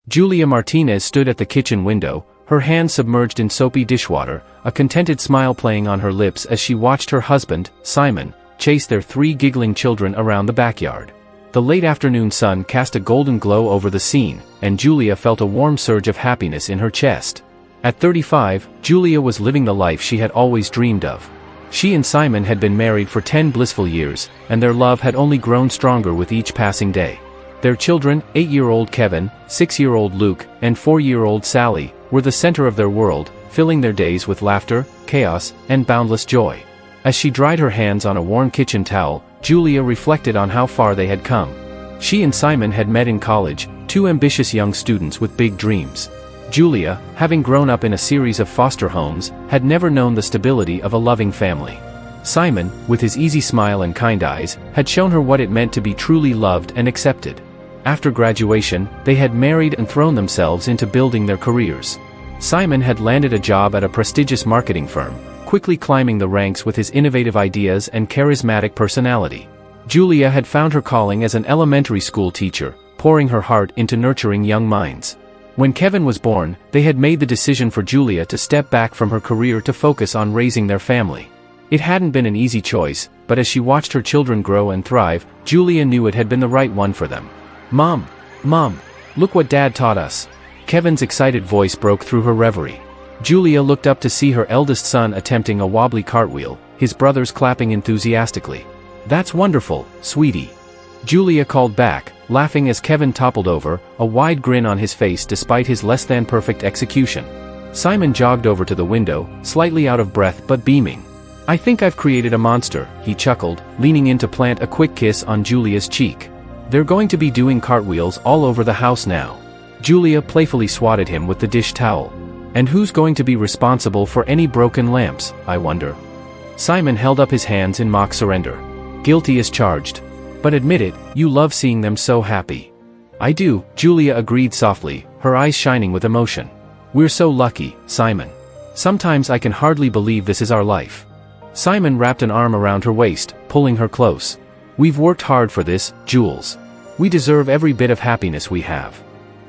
Julia Martinez stood at the kitchen window, her hands submerged in soapy dishwater, a contented smile playing on her lips as she watched her husband, Simon, chase their 3 giggling children around the backyard. The late afternoon sun cast a golden glow over the scene, and Julia felt a warm surge of happiness in her chest. At 35, Julia was living the life she had always dreamed of. She and Simon had been married for 10 blissful years, and their love had only grown stronger with each passing day. Their children, 8-year-old Kevin, 6-year-old Luke, and 4-year-old Sally, were the center of their world, filling their days with laughter, chaos, and boundless joy. As she dried her hands on a worn kitchen towel, Julia reflected on how far they had come. She and Simon had met in college, 2 ambitious young students with big dreams. Julia, having grown up in a series of foster homes, had never known the stability of a loving family. Simon, with his easy smile and kind eyes, had shown her what it meant to be truly loved and accepted. After graduation, they had married and thrown themselves into building their careers. Simon had landed a job at a prestigious marketing firm, quickly climbing the ranks with his innovative ideas and charismatic personality. Julia had found her calling as an elementary school teacher, pouring her heart into nurturing young minds. When Kevin was born, they had made the decision for Julia to step back from her career to focus on raising their family. It hadn't been an easy choice, but as she watched her children grow and thrive, Julia knew it had been the right one for them. Mom, look what Dad taught us. Kevin's excited voice broke through her reverie. Julia looked up to see her eldest son attempting a wobbly cartwheel, his brothers clapping enthusiastically. That's wonderful, sweetie. Julia called back, laughing as Kevin toppled over, a wide grin on his face despite his less-than-perfect execution. Simon jogged over to the window, slightly out of breath but beaming. I think I've created a monster, he chuckled, leaning in to plant a quick kiss on Julia's cheek. They're going to be doing cartwheels all over the house now. Julia playfully swatted him with the dish towel. And who's going to be responsible for any broken lamps, I wonder? Simon held up his hands in mock surrender. Guilty as charged. But admit it, you love seeing them so happy. I do, Julia agreed softly, her eyes shining with emotion. We're so lucky, Simon. Sometimes I can hardly believe this is our life. Simon wrapped an arm around her waist, pulling her close. We've worked hard for this, Jules. We deserve every bit of happiness we have.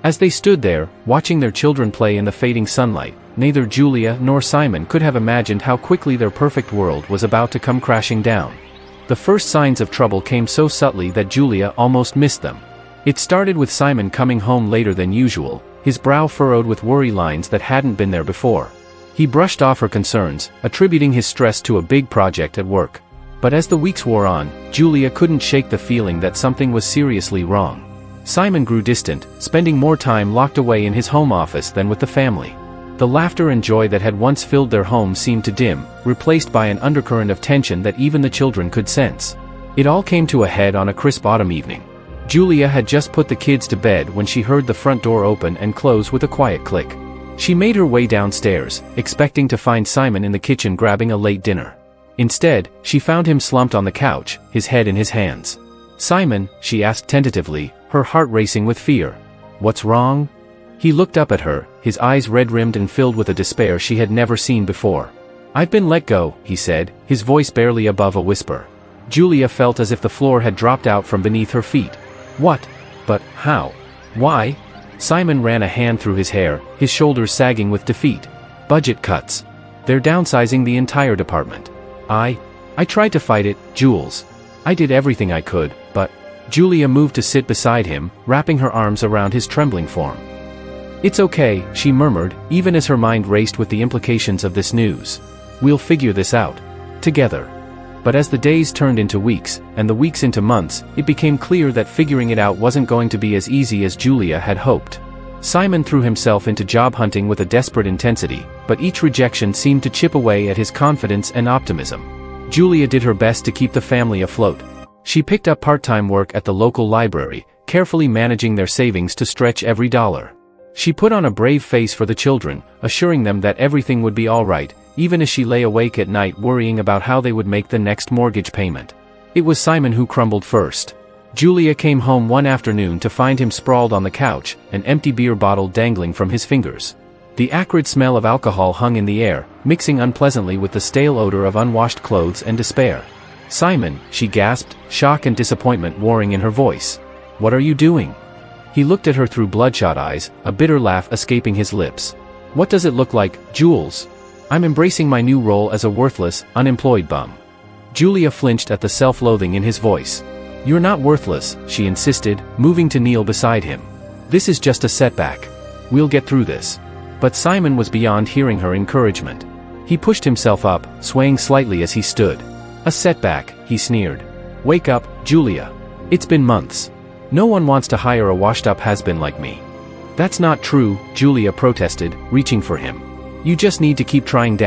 As they stood there, watching their children play in the fading sunlight, neither Julia nor Simon could have imagined how quickly their perfect world was about to come crashing down. The first signs of trouble came so subtly that Julia almost missed them. It started with Simon coming home later than usual, his brow furrowed with worry lines that hadn't been there before. He brushed off her concerns, attributing his stress to a big project at work. But as the weeks wore on, Julia couldn't shake the feeling that something was seriously wrong. Simon grew distant, spending more time locked away in his home office than with the family. The laughter and joy that had once filled their home seemed to dim, replaced by an undercurrent of tension that even the children could sense. It all came to a head on a crisp autumn evening. Julia had just put the kids to bed when she heard the front door open and close with a quiet click. She made her way downstairs, expecting to find Simon in the kitchen grabbing a late dinner. Instead, she found him slumped on the couch, his head in his hands. Simon, she asked tentatively, her heart racing with fear. What's wrong? He looked up at her, his eyes red-rimmed and filled with a despair she had never seen before. I've been let go, he said, his voice barely above a whisper. Julia felt as if the floor had dropped out from beneath her feet. What? But how? Why? Simon ran a hand through his hair, his shoulders sagging with defeat. Budget cuts. They're downsizing the entire department. I tried to fight it, Jules. I did everything I could, but... Julia moved to sit beside him, wrapping her arms around his trembling form. It's okay, she murmured, even as her mind raced with the implications of this news. We'll figure this out. Together. But as the days turned into weeks, and the weeks into months, it became clear that figuring it out wasn't going to be as easy as Julia had hoped. Simon threw himself into job hunting with a desperate intensity, but each rejection seemed to chip away at his confidence and optimism. Julia did her best to keep the family afloat. She picked up part-time work at the local library, carefully managing their savings to stretch every dollar. She put on a brave face for the children, assuring them that everything would be all right, even as she lay awake at night worrying about how they would make the next mortgage payment. It was Simon who crumbled first. Julia came home one afternoon to find him sprawled on the couch, an empty beer bottle dangling from his fingers. The acrid smell of alcohol hung in the air, mixing unpleasantly with the stale odor of unwashed clothes and despair. Simon, she gasped, shock and disappointment warring in her voice. What are you doing? He looked at her through bloodshot eyes, a bitter laugh escaping his lips. What does it look like, Jules? I'm embracing my new role as a worthless, unemployed bum. Julia flinched at the self-loathing in his voice. You're not worthless, she insisted, moving to kneel beside him. This is just a setback. We'll get through this. But Simon was beyond hearing her encouragement. He pushed himself up, swaying slightly as he stood. A setback, he sneered. Wake up, Julia. It's been months. No one wants to hire a washed-up has-been like me. That's not true, Julia protested, reaching for him. You just need to keep trying.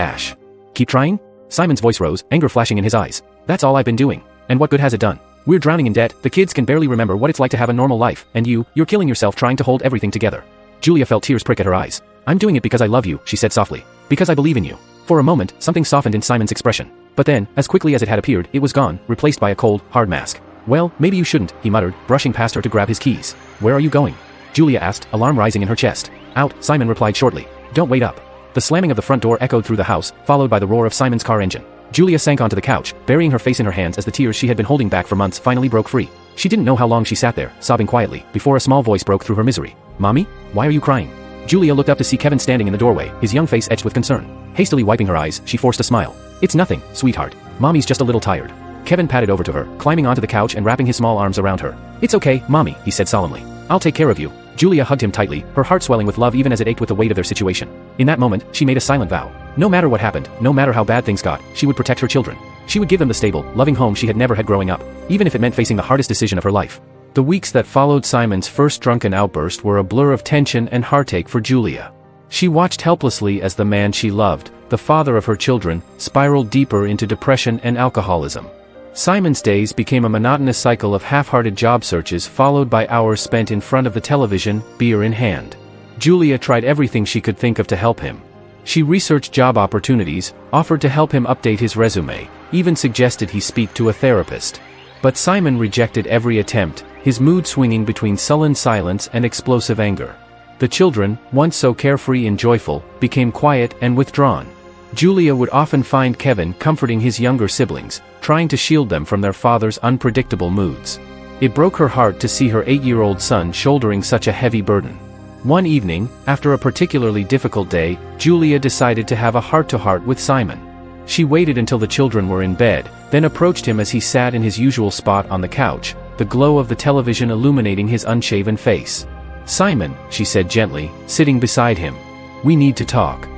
Keep trying? Simon's voice rose, anger flashing in his eyes. That's all I've been doing. And what good has it done? We're drowning in debt, the kids can barely remember what it's like to have a normal life, and you're killing yourself trying to hold everything together. Julia felt tears prick at her eyes. I'm doing it because I love you, she said softly. Because I believe in you. For a moment, something softened in Simon's expression. But then, as quickly as it had appeared, it was gone, replaced by a cold, hard mask. Well, maybe you shouldn't, he muttered, brushing past her to grab his keys. Where are you going? Julia asked, alarm rising in her chest. Out, Simon replied shortly. Don't wait up. The slamming of the front door echoed through the house, followed by the roar of Simon's car engine. Julia sank onto the couch, burying her face in her hands as the tears she had been holding back for months finally broke free. She didn't know how long she sat there, sobbing quietly, before a small voice broke through her misery. Mommy? Why are you crying? Julia looked up to see Kevin standing in the doorway, his young face etched with concern. Hastily wiping her eyes, she forced a smile. It's nothing, sweetheart. Mommy's just a little tired. Kevin padded over to her, climbing onto the couch and wrapping his small arms around her. It's okay, Mommy, he said solemnly. I'll take care of you. Julia hugged him tightly, her heart swelling with love even as it ached with the weight of their situation. In that moment, she made a silent vow. No matter what happened, no matter how bad things got, she would protect her children. She would give them the stable, loving home she had never had growing up, even if it meant facing the hardest decision of her life. The weeks that followed Simon's first drunken outburst were a blur of tension and heartache for Julia. She watched helplessly as the man she loved, the father of her children, spiraled deeper into depression and alcoholism. Simon's days became a monotonous cycle of half-hearted job searches followed by hours spent in front of the television, beer in hand. Julia tried everything she could think of to help him. She researched job opportunities, offered to help him update his resume, even suggested he speak to a therapist. But Simon rejected every attempt, his mood swinging between sullen silence and explosive anger. The children, once so carefree and joyful, became quiet and withdrawn. Julia would often find Kevin comforting his younger siblings, trying to shield them from their father's unpredictable moods. It broke her heart to see her 8-year-old son shouldering such a heavy burden. One evening, after a particularly difficult day, Julia decided to have a heart-to-heart with Simon. She waited until the children were in bed, then approached him as he sat in his usual spot on the couch, the glow of the television illuminating his unshaven face. Simon, she said gently, sitting beside him. We need to talk.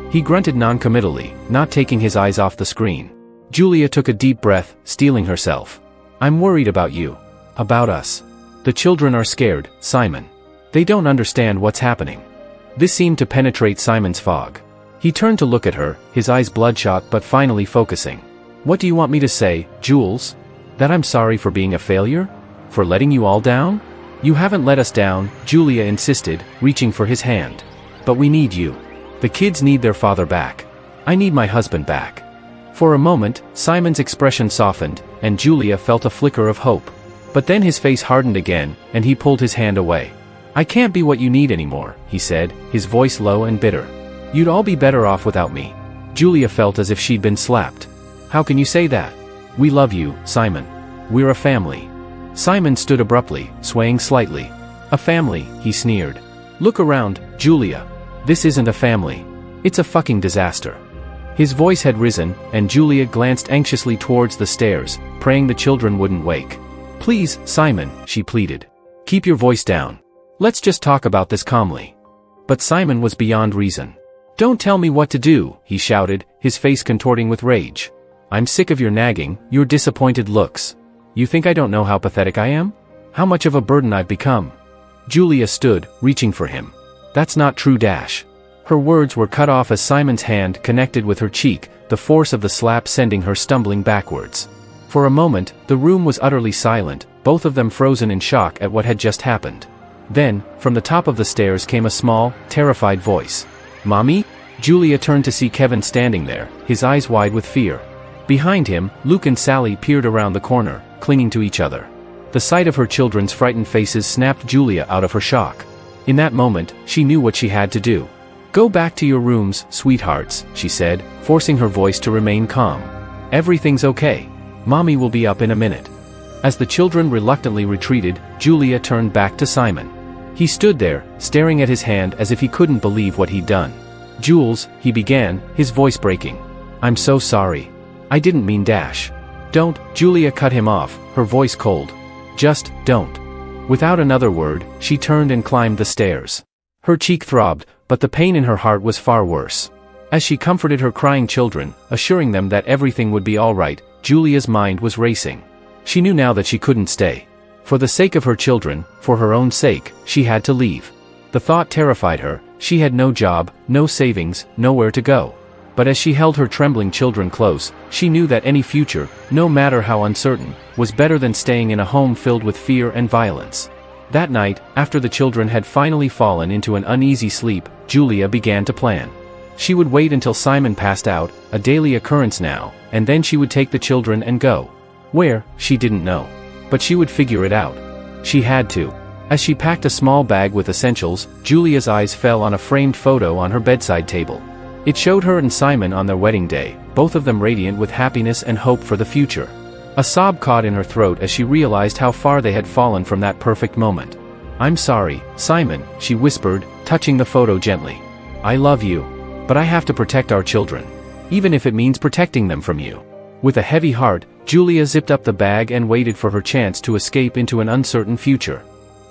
He grunted non-committally, not taking his eyes off the screen. Julia took a deep breath, steeling herself. I'm worried about you. About us. The children are scared, Simon. They don't understand what's happening. This seemed to penetrate Simon's fog. He turned to look at her, his eyes bloodshot but finally focusing. What do you want me to say, Jules? That I'm sorry for being a failure? For letting you all down? You haven't let us down, Julia insisted, reaching for his hand. But we need you. The kids need their father back. I need my husband back. For a moment, Simon's expression softened, and Julia felt a flicker of hope. But then his face hardened again, and he pulled his hand away. I can't be what you need anymore, he said, his voice low and bitter. You'd all be better off without me. Julia felt as if she'd been slapped. How can you say that? We love you, Simon. We're a family. Simon stood abruptly, swaying slightly. A family, he sneered. Look around, Julia. This isn't a family. It's a fucking disaster. His voice had risen, and Julia glanced anxiously towards the stairs, praying the children wouldn't wake. Please, Simon, she pleaded. Keep your voice down. Let's just talk about this calmly. But Simon was beyond reason. Don't tell me what to do, he shouted, his face contorting with rage. I'm sick of your nagging, your disappointed looks. You think I don't know how pathetic I am? How much of a burden I've become? Julia stood, reaching for him. That's not true. Her words were cut off as Simon's hand connected with her cheek, the force of the slap sending her stumbling backwards. For a moment, the room was utterly silent, both of them frozen in shock at what had just happened. Then, from the top of the stairs came a small, terrified voice. Mommy? Julia turned to see Kevin standing there, his eyes wide with fear. Behind him, Luke and Sally peered around the corner, clinging to each other. The sight of her children's frightened faces snapped Julia out of her shock. In that moment, she knew what she had to do. Go back to your rooms, sweethearts, she said, forcing her voice to remain calm. Everything's okay. Mommy will be up in a minute. As the children reluctantly retreated, Julia turned back to Simon. He stood there, staring at his hand as if he couldn't believe what he'd done. "Jules," he began, his voice breaking. "I'm so sorry. I didn't mean dash." "Don't," Julia cut him off, her voice cold. "Just, don't." Without another word, she turned and climbed the stairs. Her cheek throbbed, but the pain in her heart was far worse. As she comforted her crying children, assuring them that everything would be all right, Julia's mind was racing. She knew now that she couldn't stay. For the sake of her children, for her own sake, she had to leave. The thought terrified her. She had no job, no savings, nowhere to go. But as she held her trembling children close, she knew that any future, no matter how uncertain, was better than staying in a home filled with fear and violence. That night, after the children had finally fallen into an uneasy sleep, Julia began to plan. She would wait until Simon passed out, a daily occurrence now, and then she would take the children and go. Where, she didn't know. But she would figure it out. She had to. As she packed a small bag with essentials, Julia's eyes fell on a framed photo on her bedside table. It showed her and Simon on their wedding day, both of them radiant with happiness and hope for the future. A sob caught in her throat as she realized how far they had fallen from that perfect moment. "I'm sorry, Simon," she whispered, touching the photo gently. "I love you. But I have to protect our children. Even if it means protecting them from you." With a heavy heart, Julia zipped up the bag and waited for her chance to escape into an uncertain future.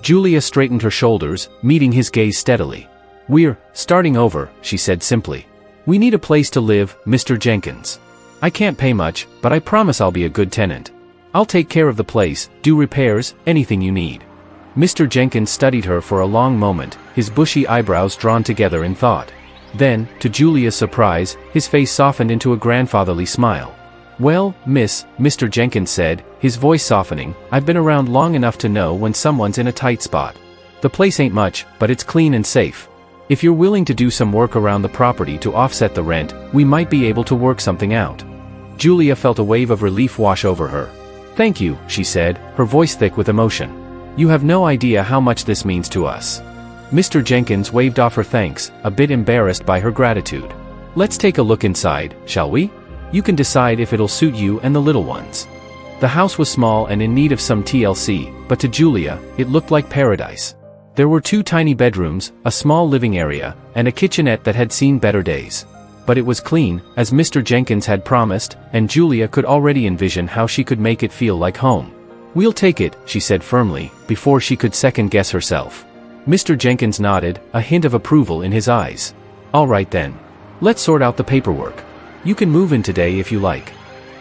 Julia straightened her shoulders, meeting his gaze steadily. "We're starting over," she said simply. "We need a place to live, Mr. Jenkins. I can't pay much, but I promise I'll be a good tenant. I'll take care of the place, do repairs, anything you need." Mr. Jenkins studied her for a long moment, his bushy eyebrows drawn together in thought. Then, to Julia's surprise, his face softened into a grandfatherly smile. "Well, Mr. Jenkins said, his voice softening, "I've been around long enough to know when someone's in a tight spot. The place ain't much, but it's clean and safe. If you're willing to do some work around the property to offset the rent, we might be able to work something out." Julia felt a wave of relief wash over her. "Thank you," she said, her voice thick with emotion. "You have no idea how much this means to us." Mr. Jenkins waved off her thanks, a bit embarrassed by her gratitude. "Let's take a look inside, shall we? You can decide if it'll suit you and the little ones." The house was small and in need of some TLC, but to Julia, it looked like paradise. There were 2 tiny bedrooms, a small living area, and a kitchenette that had seen better days. But it was clean, as Mr. Jenkins had promised, and Julia could already envision how she could make it feel like home. "We'll take it," she said firmly, before she could second-guess herself. Mr. Jenkins nodded, a hint of approval in his eyes. "All right then. Let's sort out the paperwork. You can move in today if you like."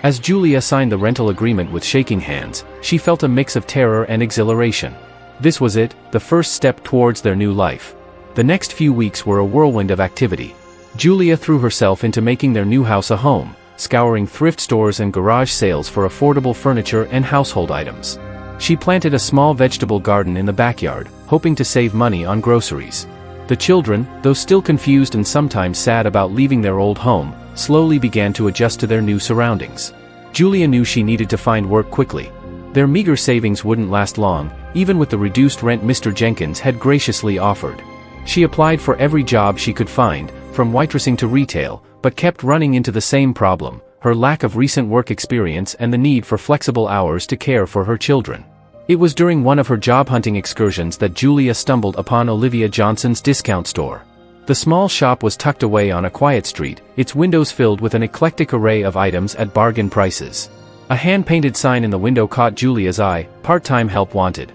As Julia signed the rental agreement with shaking hands, she felt a mix of terror and exhilaration. This was it, the first step towards their new life. The next few weeks were a whirlwind of activity. Julia threw herself into making their new house a home, scouring thrift stores and garage sales for affordable furniture and household items. She planted a small vegetable garden in the backyard, hoping to save money on groceries. The children, though still confused and sometimes sad about leaving their old home, slowly began to adjust to their new surroundings. Julia knew she needed to find work quickly. Their meager savings wouldn't last long, even with the reduced rent Mr. Jenkins had graciously offered. She applied for every job she could find, from waitressing to retail, but kept running into the same problem: her lack of recent work experience and the need for flexible hours to care for her children. It was during one of her job hunting excursions that Julia stumbled upon Olivia Johnson's discount store. The small shop was tucked away on a quiet street, its windows filled with an eclectic array of items at bargain prices. A hand-painted sign in the window caught Julia's eye: "Part-time help wanted."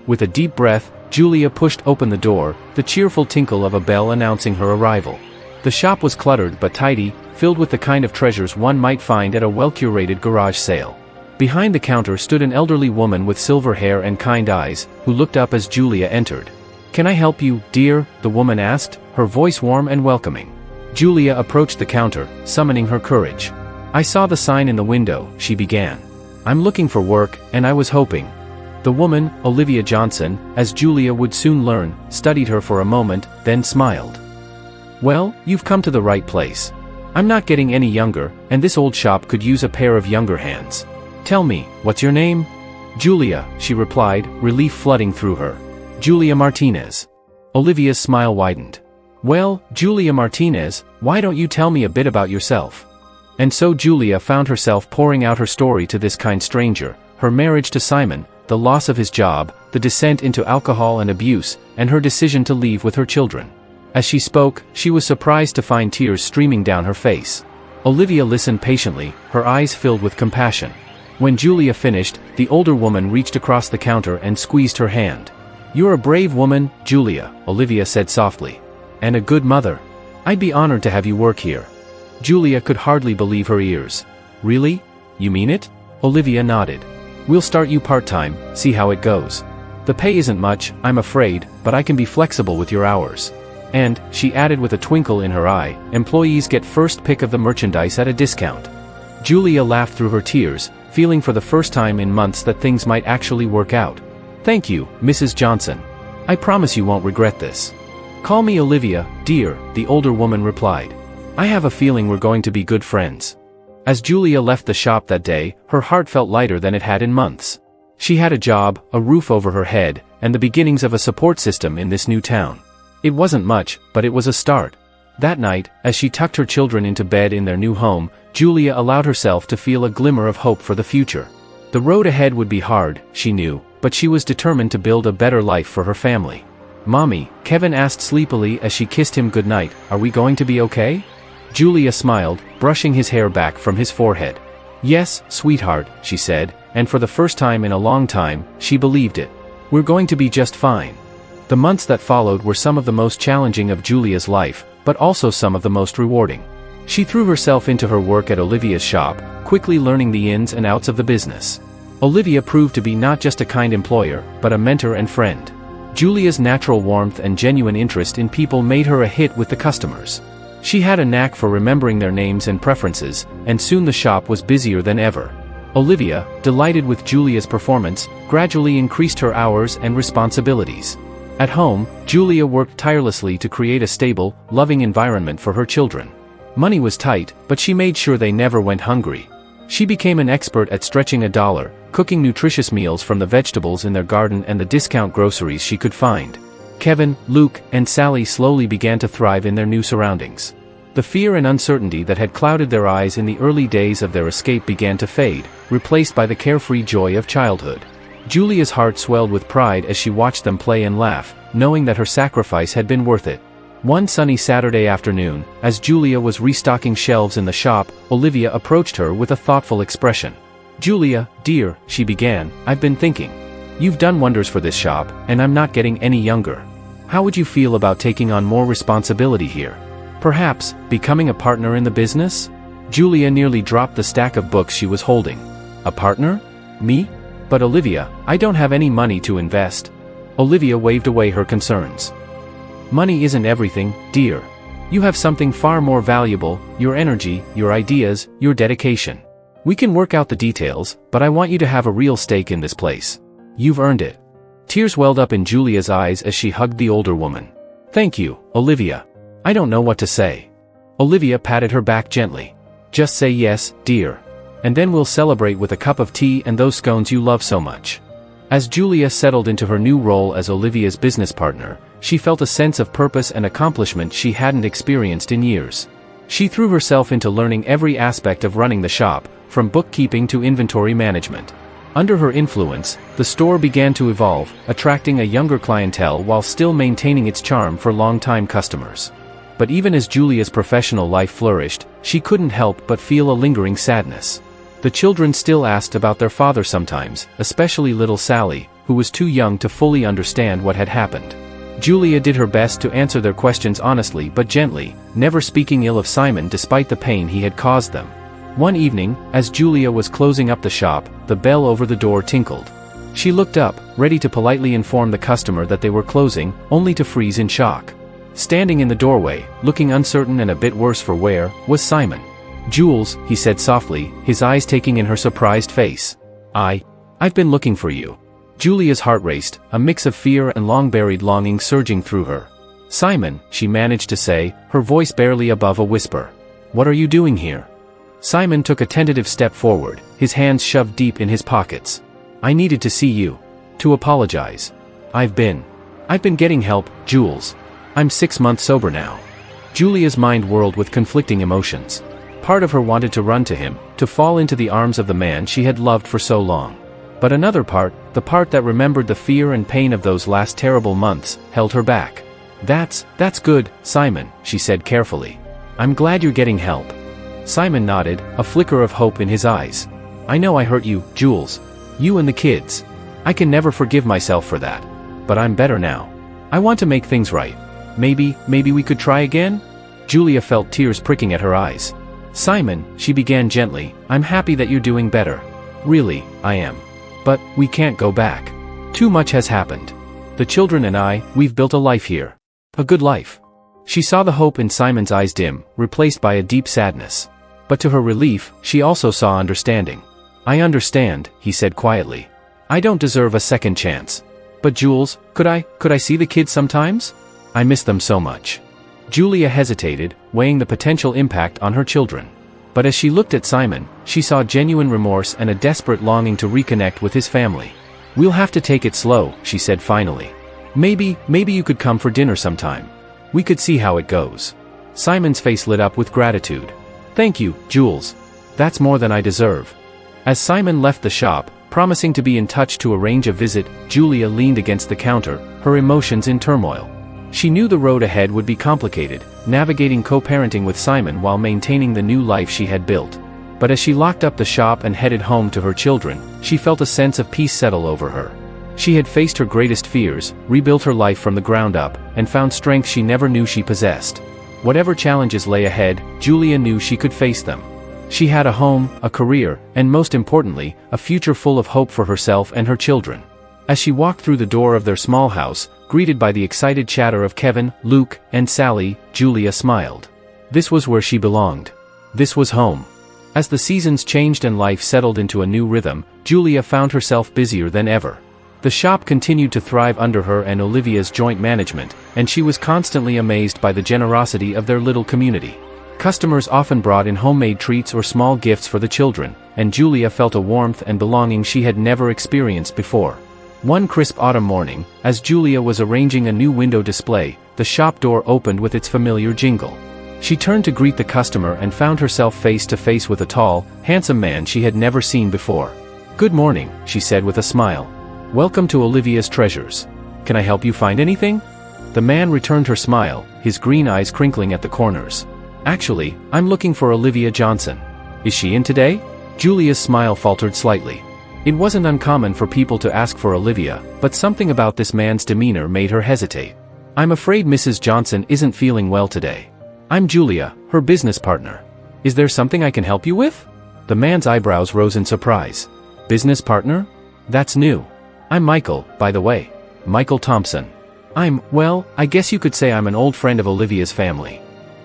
With a deep breath, Julia pushed open the door, the cheerful tinkle of a bell announcing her arrival. The shop was cluttered but tidy, filled with the kind of treasures one might find at a well-curated garage sale. Behind the counter stood an elderly woman with silver hair and kind eyes, who looked up as Julia entered. "Can I help you, dear?" the woman asked, her voice warm and welcoming. Julia approached the counter, summoning her courage. "I saw the sign in the window," she began. "I'm looking for work, and I was hoping." The woman, Olivia Johnson, as Julia would soon learn, studied her for a moment, then smiled. "Well, you've come to the right place. I'm not getting any younger, and this old shop could use a pair of younger hands. Tell me, what's your name?" "Julia," she replied, relief flooding through her. "Julia Martinez." Olivia's smile widened. "Well, Julia Martinez, why don't you tell me a bit about yourself?" And so Julia found herself pouring out her story to this kind stranger: her marriage to Simon, the loss of his job, the descent into alcohol and abuse, and her decision to leave with her children. As she spoke, she was surprised to find tears streaming down her face. Olivia listened patiently, her eyes filled with compassion. When Julia finished, the older woman reached across the counter and squeezed her hand. "You're a brave woman, Julia," Olivia said softly. "And a good mother. I'd be honored to have you work here." Julia could hardly believe her ears. "Really? You mean it?" Olivia nodded. "We'll start you part-time, see how it goes. The pay isn't much, I'm afraid, but I can be flexible with your hours. And," she added with a twinkle in her eye, "employees get first pick of the merchandise at a discount." Julia laughed through her tears, feeling for the first time in months that things might actually work out. "Thank you, Mrs. Johnson. I promise you won't regret this." "Call me Olivia, dear," the older woman replied. "I have a feeling we're going to be good friends." As Julia left the shop that day, her heart felt lighter than it had in months. She had a job, a roof over her head, and the beginnings of a support system in this new town. It wasn't much, but it was a start. That night, as she tucked her children into bed in their new home, Julia allowed herself to feel a glimmer of hope for the future. The road ahead would be hard, she knew, but she was determined to build a better life for her family. "Mommy," Kevin asked sleepily as she kissed him goodnight, "are we going to be okay?" Julia smiled, brushing his hair back from his forehead. "Yes, sweetheart," she said, and for the first time in a long time, she believed it. "We're going to be just fine." The months that followed were some of the most challenging of Julia's life, but also some of the most rewarding. She threw herself into her work at Olivia's shop, quickly learning the ins and outs of the business. Olivia proved to be not just a kind employer, but a mentor and friend. Julia's natural warmth and genuine interest in people made her a hit with the customers. She had a knack for remembering their names and preferences, and soon the shop was busier than ever. Olivia, delighted with Julia's performance, gradually increased her hours and responsibilities. At home, Julia worked tirelessly to create a stable, loving environment for her children. Money was tight, but she made sure they never went hungry. She became an expert at stretching a dollar, cooking nutritious meals from the vegetables in their garden and the discount groceries she could find. Kevin, Luke, and Sally slowly began to thrive in their new surroundings. The fear and uncertainty that had clouded their eyes in the early days of their escape began to fade, replaced by the carefree joy of childhood. Julia's heart swelled with pride as she watched them play and laugh, knowing that her sacrifice had been worth it. One sunny Saturday afternoon, as Julia was restocking shelves in the shop, Olivia approached her with a thoughtful expression. "Julia, dear," she began, "I've been thinking. You've done wonders for this shop, and I'm not getting any younger. How would you feel about taking on more responsibility here? Perhaps, becoming a partner in the business?" Julia nearly dropped the stack of books she was holding. "A partner? Me? But Olivia, I don't have any money to invest." Olivia waved away her concerns. "Money isn't everything, dear. You have something far more valuable, your energy, your ideas, your dedication. We can work out the details, but I want you to have a real stake in this place. You've earned it." Tears welled up in Julia's eyes as she hugged the older woman. "Thank you, Olivia. I don't know what to say." Olivia patted her back gently. "Just say yes, dear. And then we'll celebrate with a cup of tea and those scones you love so much." As Julia settled into her new role as Olivia's business partner, she felt a sense of purpose and accomplishment she hadn't experienced in years. She threw herself into learning every aspect of running the shop, from bookkeeping to inventory management. Under her influence, the store began to evolve, attracting a younger clientele while still maintaining its charm for long-time customers. But even as Julia's professional life flourished, she couldn't help but feel a lingering sadness. The children still asked about their father sometimes, especially little Sally, who was too young to fully understand what had happened. Julia did her best to answer their questions honestly but gently, never speaking ill of Simon despite the pain he had caused them. One evening, as Julia was closing up the shop, the bell over the door tinkled. She looked up, ready to politely inform the customer that they were closing, only to freeze in shock. Standing in the doorway, looking uncertain and a bit worse for wear, was Simon. "Jules," he said softly, his eyes taking in her surprised face. I've been looking for you." Julia's heart raced, a mix of fear and long-buried longing surging through her. "Simon," she managed to say, her voice barely above a whisper. "What are you doing here?" Simon took a tentative step forward, his hands shoved deep in his pockets. "I needed to see you. To apologize. I've been getting help, Jules. I'm 6 months sober now." Julia's mind whirled with conflicting emotions. Part of her wanted to run to him, to fall into the arms of the man she had loved for so long. But another part, the part that remembered the fear and pain of those last terrible months, held her back. That's good, Simon, she said carefully. I'm glad you're getting help. Simon nodded, a flicker of hope in his eyes. I know I hurt you, Jules. You and the kids. I can never forgive myself for that. But I'm better now. I want to make things right. Maybe we could try again? Julia felt tears pricking at her eyes. Simon, she began gently, I'm happy that you're doing better. Really, I am. But we can't go back. Too much has happened. The children and I, we've built a life here. A good life. She saw the hope in Simon's eyes dim, replaced by a deep sadness. But to her relief, she also saw understanding. I understand, he said quietly. I don't deserve a second chance. But Jules, could I see the kids sometimes? I miss them so much. Julia hesitated, weighing the potential impact on her children. But as she looked at Simon, she saw genuine remorse and a desperate longing to reconnect with his family. We'll have to take it slow, she said finally. Maybe you could come for dinner sometime. We could see how it goes. Simon's face lit up with gratitude. Thank you, Jules. That's more than I deserve. As Simon left the shop, promising to be in touch to arrange a visit, Julia leaned against the counter, her emotions in turmoil. She knew the road ahead would be complicated, navigating co-parenting with Simon while maintaining the new life she had built. But as she locked up the shop and headed home to her children, she felt a sense of peace settle over her. She had faced her greatest fears, rebuilt her life from the ground up, and found strength she never knew she possessed. Whatever challenges lay ahead, Julia knew she could face them. She had a home, a career, and most importantly, a future full of hope for herself and her children. As she walked through the door of their small house, greeted by the excited chatter of Kevin, Luke, and Sally, Julia smiled. This was where she belonged. This was home. As the seasons changed and life settled into a new rhythm, Julia found herself busier than ever. The shop continued to thrive under her and Olivia's joint management, and she was constantly amazed by the generosity of their little community. Customers often brought in homemade treats or small gifts for the children, and Julia felt a warmth and belonging she had never experienced before. One crisp autumn morning, as Julia was arranging a new window display, the shop door opened with its familiar jingle. She turned to greet the customer and found herself face to face with a tall, handsome man she had never seen before. Good morning, she said with a smile. Welcome to Olivia's Treasures. Can I help you find anything? The man returned her smile, his green eyes crinkling at the corners. Actually, I'm looking for Olivia Johnson. Is she in today? Julia's smile faltered slightly. It wasn't uncommon for people to ask for Olivia, but something about this man's demeanor made her hesitate. I'm afraid Mrs. Johnson isn't feeling well today. I'm Julia, her business partner. Is there something I can help you with? The man's eyebrows rose in surprise. Business partner? That's new. I'm Michael, by the way. Michael Thompson. I guess you could say I'm an old friend of Olivia's family.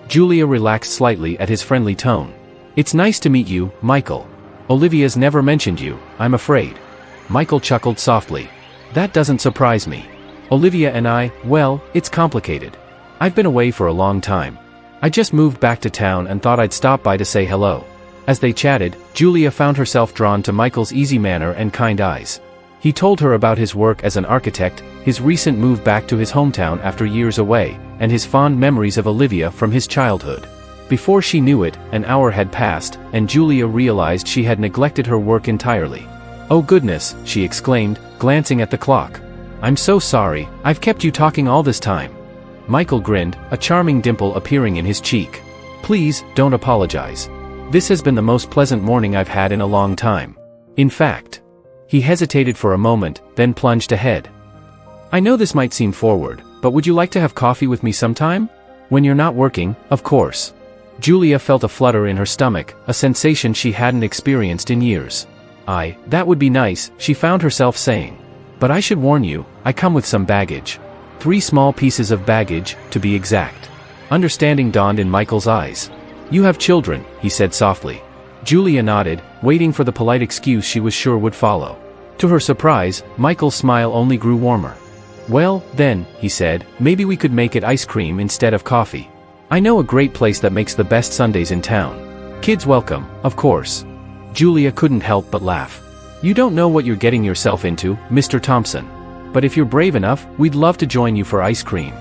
Julia relaxed slightly at his friendly tone. It's nice to meet you, Michael. Olivia's never mentioned you, I'm afraid. Michael chuckled softly. That doesn't surprise me. Olivia and I, well, it's complicated. I've been away for a long time. I just moved back to town and thought I'd stop by to say hello. As they chatted, Julia found herself drawn to Michael's easy manner and kind eyes. He told her about his work as an architect, his recent move back to his hometown after years away, and his fond memories of Olivia from his childhood. Before she knew it, an hour had passed, and Julia realized she had neglected her work entirely. Oh goodness, she exclaimed, glancing at the clock. I'm so sorry, I've kept you talking all this time. Michael grinned, a charming dimple appearing in his cheek. Please, don't apologize. This has been the most pleasant morning I've had in a long time. In fact. He hesitated for a moment, then plunged ahead. I know this might seem forward, but would you like to have coffee with me sometime? When you're not working, of course. Julia felt a flutter in her stomach, a sensation she hadn't experienced in years. That would be nice, she found herself saying. But I should warn you, I come with some baggage. 3 small pieces of baggage, to be exact. Understanding dawned in Michael's eyes. You have children, he said softly. Julia nodded, waiting for the polite excuse she was sure would follow. To her surprise, Michael's smile only grew warmer. Well, then, he said, maybe we could make it ice cream instead of coffee. I know a great place that makes the best sundaes in town. Kids welcome, of course. Julia couldn't help but laugh. You don't know what you're getting yourself into, Mr. Thompson. But if you're brave enough, we'd love to join you for ice cream.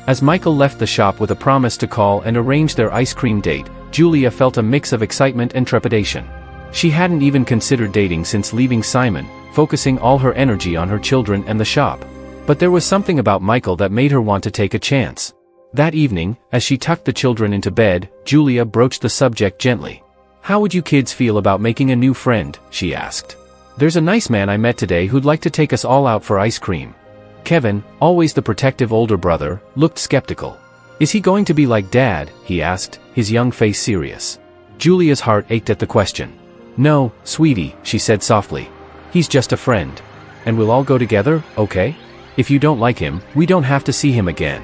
As Michael left the shop with a promise to call and arrange their ice cream date, Julia felt a mix of excitement and trepidation. She hadn't even considered dating since leaving Simon, focusing all her energy on her children and the shop. But there was something about Michael that made her want to take a chance. That evening, as she tucked the children into bed, Julia broached the subject gently. "How would you kids feel about making a new friend?" she asked. "There's a nice man I met today who'd like to take us all out for ice cream." Kevin, always the protective older brother, looked skeptical. "Is he going to be like Dad?" he asked, his young face serious. Julia's heart ached at the question. "No, sweetie," she said softly. "He's just a friend. And we'll all go together, okay? If you don't like him, we don't have to see him again."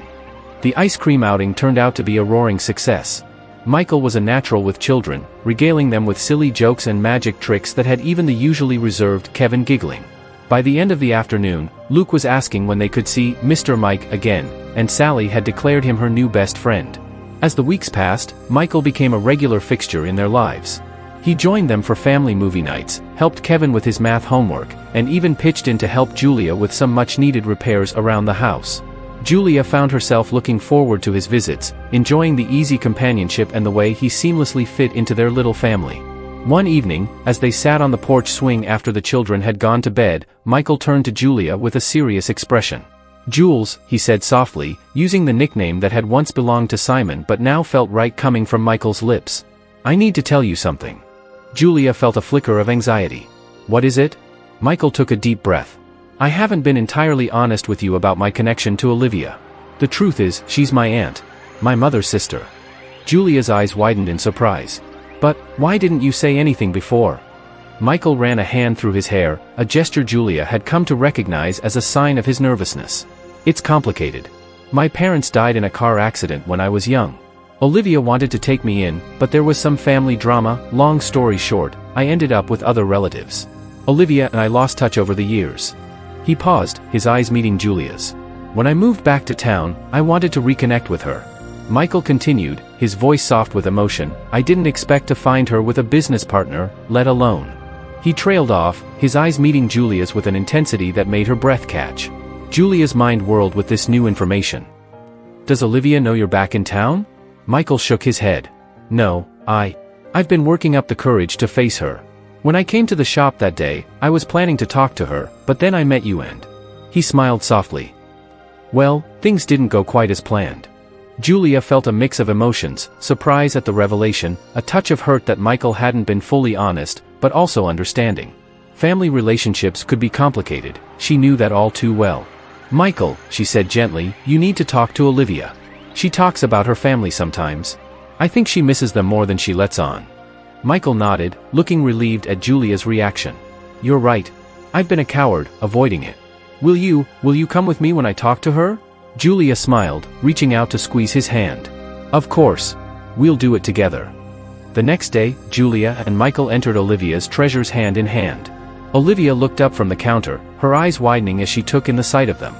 The ice cream outing turned out to be a roaring success. Michael was a natural with children, regaling them with silly jokes and magic tricks that had even the usually reserved Kevin giggling. By the end of the afternoon, Luke was asking when they could see Mr. Mike again, and Sally had declared him her new best friend. As the weeks passed, Michael became a regular fixture in their lives. He joined them for family movie nights, helped Kevin with his math homework, and even pitched in to help Julia with some much-needed repairs around the house. Julia found herself looking forward to his visits, enjoying the easy companionship and the way he seamlessly fit into their little family. One evening, as they sat on the porch swing after the children had gone to bed, Michael turned to Julia with a serious expression. "Jules," he said softly, using the nickname that had once belonged to Simon but now felt right coming from Michael's lips. "I need to tell you something." Julia felt a flicker of anxiety. "What is it?" Michael took a deep breath. "I haven't been entirely honest with you about my connection to Olivia. The truth is, she's my aunt. My mother's sister." Julia's eyes widened in surprise. "But, why didn't you say anything before?" Michael ran a hand through his hair, a gesture Julia had come to recognize as a sign of his nervousness. "It's complicated. My parents died in a car accident when I was young. Olivia wanted to take me in, but there was some family drama. Long story short, I ended up with other relatives. Olivia and I lost touch over the years." He paused, his eyes meeting Julia's. "When I moved back to town, I wanted to reconnect with her." Michael continued, his voice soft with emotion. "I didn't expect to find her with a business partner, let alone." He trailed off, his eyes meeting Julia's with an intensity that made her breath catch. Julia's mind whirled with this new information. "Does Olivia know you're back in town?" Michael shook his head. "No, I've been working up the courage to face her. When I came to the shop that day, I was planning to talk to her, but then I met you and..." He smiled softly. "Well, things didn't go quite as planned." Julia felt a mix of emotions, surprise at the revelation, a touch of hurt that Michael hadn't been fully honest, but also understanding. Family relationships could be complicated, she knew that all too well. "Michael," she said gently, "you need to talk to Olivia. She talks about her family sometimes. I think she misses them more than she lets on." Michael nodded, looking relieved at Julia's reaction. "You're right. I've been a coward, avoiding it. Will you come with me when I talk to her?" Julia smiled, reaching out to squeeze his hand. "Of course. We'll do it together." The next day, Julia and Michael entered Olivia's treasures hand in hand. Olivia looked up from the counter, her eyes widening as she took in the sight of them.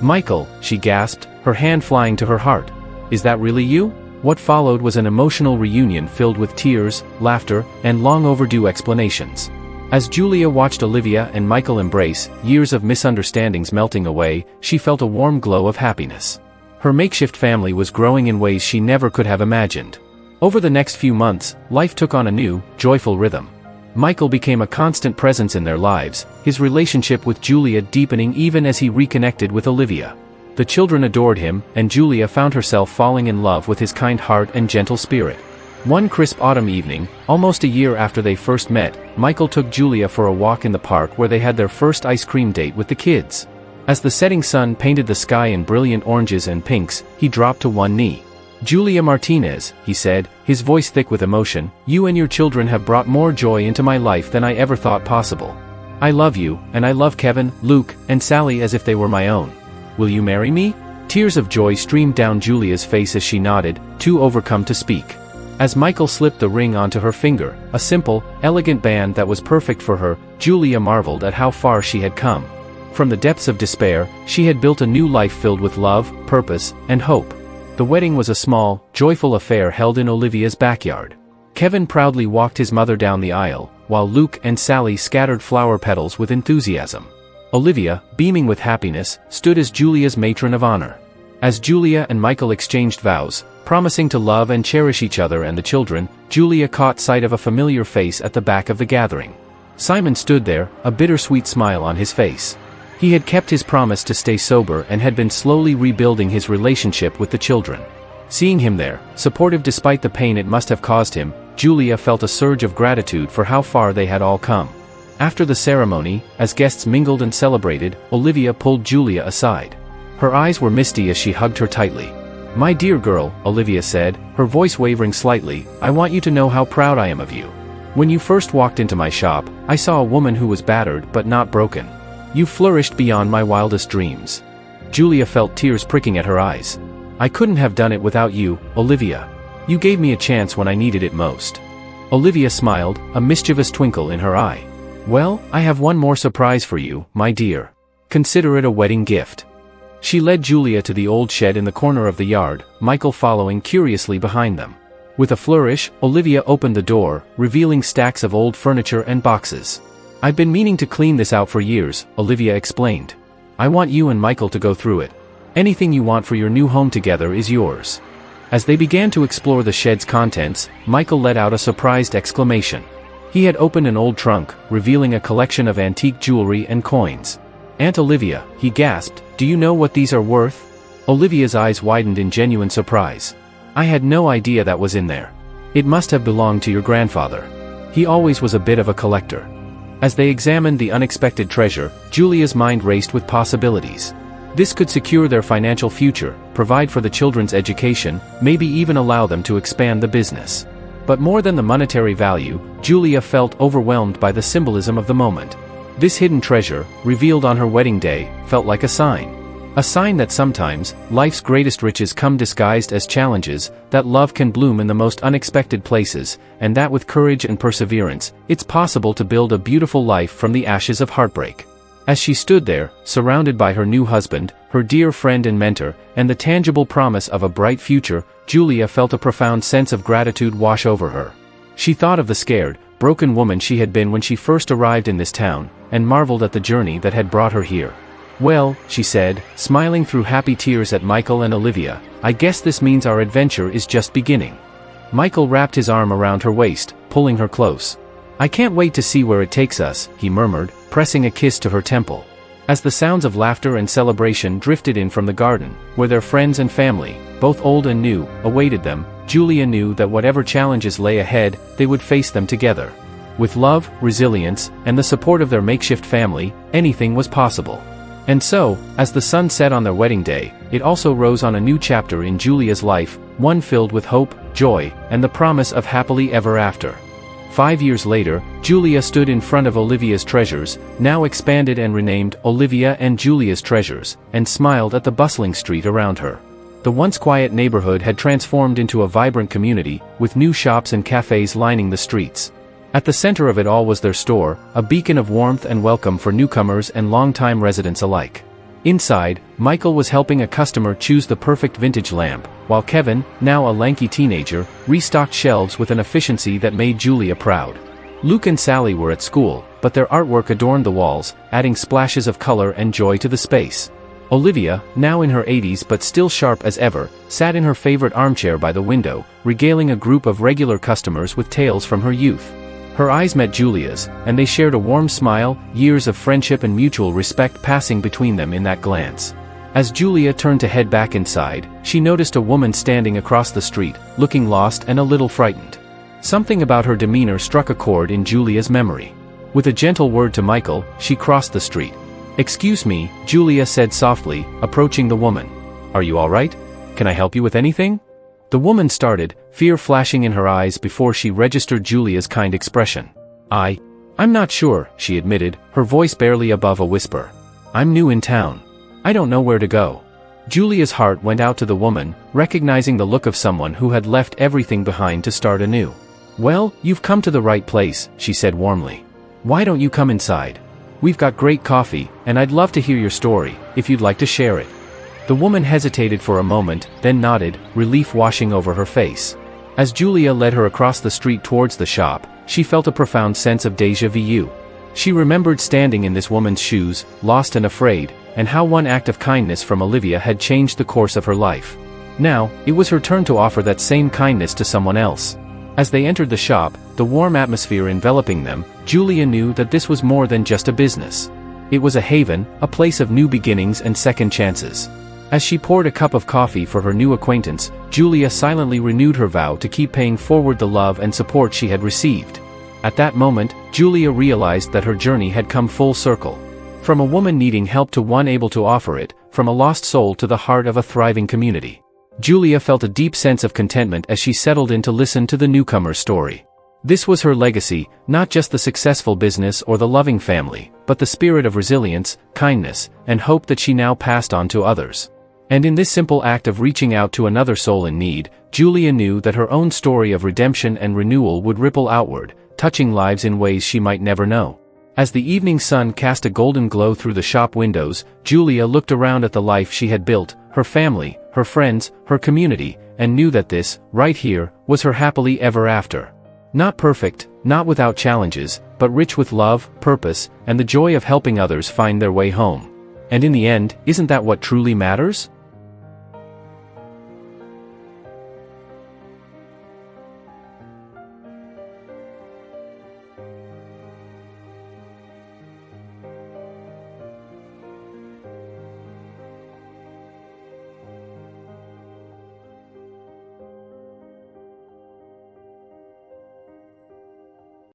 "Michael," she gasped, her hand flying to her heart. "Is that really you?" What followed was an emotional reunion filled with tears, laughter, and long overdue explanations. As Julia watched Olivia and Michael embrace, years of misunderstandings melting away, she felt a warm glow of happiness. Her makeshift family was growing in ways she never could have imagined. Over the next few months, life took on a new, joyful rhythm. Michael became a constant presence in their lives, his relationship with Julia deepening even as he reconnected with Olivia. The children adored him, and Julia found herself falling in love with his kind heart and gentle spirit. One crisp autumn evening, almost a year after they first met, Michael took Julia for a walk in the park where they had their first ice cream date with the kids. As the setting sun painted the sky in brilliant oranges and pinks, he dropped to one knee. "Julia Martinez," he said, his voice thick with emotion, "you and your children have brought more joy into my life than I ever thought possible. I love you, and I love Kevin, Luke, and Sally as if they were my own. Will you marry me?" Tears of joy streamed down Julia's face as she nodded, too overcome to speak. As Michael slipped the ring onto her finger, a simple, elegant band that was perfect for her, Julia marveled at how far she had come. From the depths of despair, she had built a new life filled with love, purpose, and hope. The wedding was a small, joyful affair held in Olivia's backyard. Kevin proudly walked his mother down the aisle, while Luke and Sally scattered flower petals with enthusiasm. Olivia, beaming with happiness, stood as Julia's matron of honor. As Julia and Michael exchanged vows, promising to love and cherish each other and the children, Julia caught sight of a familiar face at the back of the gathering. Simon stood there, a bittersweet smile on his face. He had kept his promise to stay sober and had been slowly rebuilding his relationship with the children. Seeing him there, supportive despite the pain it must have caused him, Julia felt a surge of gratitude for how far they had all come. After the ceremony, as guests mingled and celebrated, Olivia pulled Julia aside. Her eyes were misty as she hugged her tightly. "My dear girl," Olivia said, her voice wavering slightly, "I want you to know how proud I am of you. When you first walked into my shop, I saw a woman who was battered but not broken. You flourished beyond my wildest dreams." Julia felt tears pricking at her eyes. "I couldn't have done it without you, Olivia. You gave me a chance when I needed it most." Olivia smiled, a mischievous twinkle in her eye. "Well, I have one more surprise for you, my dear. Consider it a wedding gift." She led Julia to the old shed in the corner of the yard, Michael following curiously behind them. With a flourish, Olivia opened the door, revealing stacks of old furniture and boxes. "I've been meaning to clean this out for years," Olivia explained. "I want you and Michael to go through it. Anything you want for your new home together is yours." As they began to explore the shed's contents, Michael let out a surprised exclamation. He had opened an old trunk, revealing a collection of antique jewelry and coins. "Aunt Olivia," he gasped, "do you know what these are worth?" Olivia's eyes widened in genuine surprise. "I had no idea that was in there. It must have belonged to your grandfather. He always was a bit of a collector." As they examined the unexpected treasure, Julia's mind raced with possibilities. This could secure their financial future, provide for the children's education, maybe even allow them to expand the business. But more than the monetary value, Julia felt overwhelmed by the symbolism of the moment. This hidden treasure, revealed on her wedding day, felt like a sign. A sign that sometimes, life's greatest riches come disguised as challenges, that love can bloom in the most unexpected places, and that with courage and perseverance, it's possible to build a beautiful life from the ashes of heartbreak. As she stood there, surrounded by her new husband, her dear friend and mentor, and the tangible promise of a bright future, Julia felt a profound sense of gratitude wash over her. She thought of the scared, broken woman she had been when she first arrived in this town, and marveled at the journey that had brought her here. "Well," she said, smiling through happy tears at Michael and Olivia, "I guess this means our adventure is just beginning." Michael wrapped his arm around her waist, pulling her close. "I can't wait to see where it takes us," he murmured, pressing a kiss to her temple. As the sounds of laughter and celebration drifted in from the garden, where their friends and family, both old and new, awaited them, Julia knew that whatever challenges lay ahead, they would face them together. With love, resilience, and the support of their makeshift family, anything was possible. And so, as the sun set on their wedding day, it also rose on a new chapter in Julia's life, one filled with hope, joy, and the promise of happily ever after. 5 years later, Julia stood in front of Olivia's treasures, now expanded and renamed Olivia and Julia's Treasures, and smiled at the bustling street around her. The once quiet neighborhood had transformed into a vibrant community, with new shops and cafes lining the streets. At the center of it all was their store, a beacon of warmth and welcome for newcomers and longtime residents alike. Inside, Michael was helping a customer choose the perfect vintage lamp, while Kevin, now a lanky teenager, restocked shelves with an efficiency that made Julia proud. Luke and Sally were at school, but their artwork adorned the walls, adding splashes of color and joy to the space. Olivia, now in her 80s but still sharp as ever, sat in her favorite armchair by the window, regaling a group of regular customers with tales from her youth. Her eyes met Julia's, and they shared a warm smile, years of friendship and mutual respect passing between them in that glance. As Julia turned to head back inside, she noticed a woman standing across the street, looking lost and a little frightened. Something about her demeanor struck a chord in Julia's memory. With a gentle word to Michael, she crossed the street. "Excuse me," Julia said softly, approaching the woman. "Are you all right? Can I help you with anything?" The woman started, fear flashing in her eyes before she registered Julia's kind expression. I'm not sure," she admitted, her voice barely above a whisper. "I'm new in town. I don't know where to go." Julia's heart went out to the woman, recognizing the look of someone who had left everything behind to start anew. "Well, you've come to the right place," she said warmly. "Why don't you come inside? We've got great coffee, and I'd love to hear your story, if you'd like to share it." The woman hesitated for a moment, then nodded, relief washing over her face. As Julia led her across the street towards the shop, she felt a profound sense of déjà vu. She remembered standing in this woman's shoes, lost and afraid, and how one act of kindness from Olivia had changed the course of her life. Now, it was her turn to offer that same kindness to someone else. As they entered the shop, the warm atmosphere enveloping them, Julia knew that this was more than just a business. It was a haven, a place of new beginnings and second chances. As she poured a cup of coffee for her new acquaintance, Julia silently renewed her vow to keep paying forward the love and support she had received. At that moment, Julia realized that her journey had come full circle. From a woman needing help to one able to offer it, from a lost soul to the heart of a thriving community. Julia felt a deep sense of contentment as she settled in to listen to the newcomer's story. This was her legacy, not just the successful business or the loving family, but the spirit of resilience, kindness, and hope that she now passed on to others. And in this simple act of reaching out to another soul in need, Julia knew that her own story of redemption and renewal would ripple outward, touching lives in ways she might never know. As the evening sun cast a golden glow through the shop windows, Julia looked around at the life she had built, her family, her friends, her community, and knew that this, right here, was her happily ever after. Not perfect, not without challenges, but rich with love, purpose, and the joy of helping others find their way home. And in the end, isn't that what truly matters?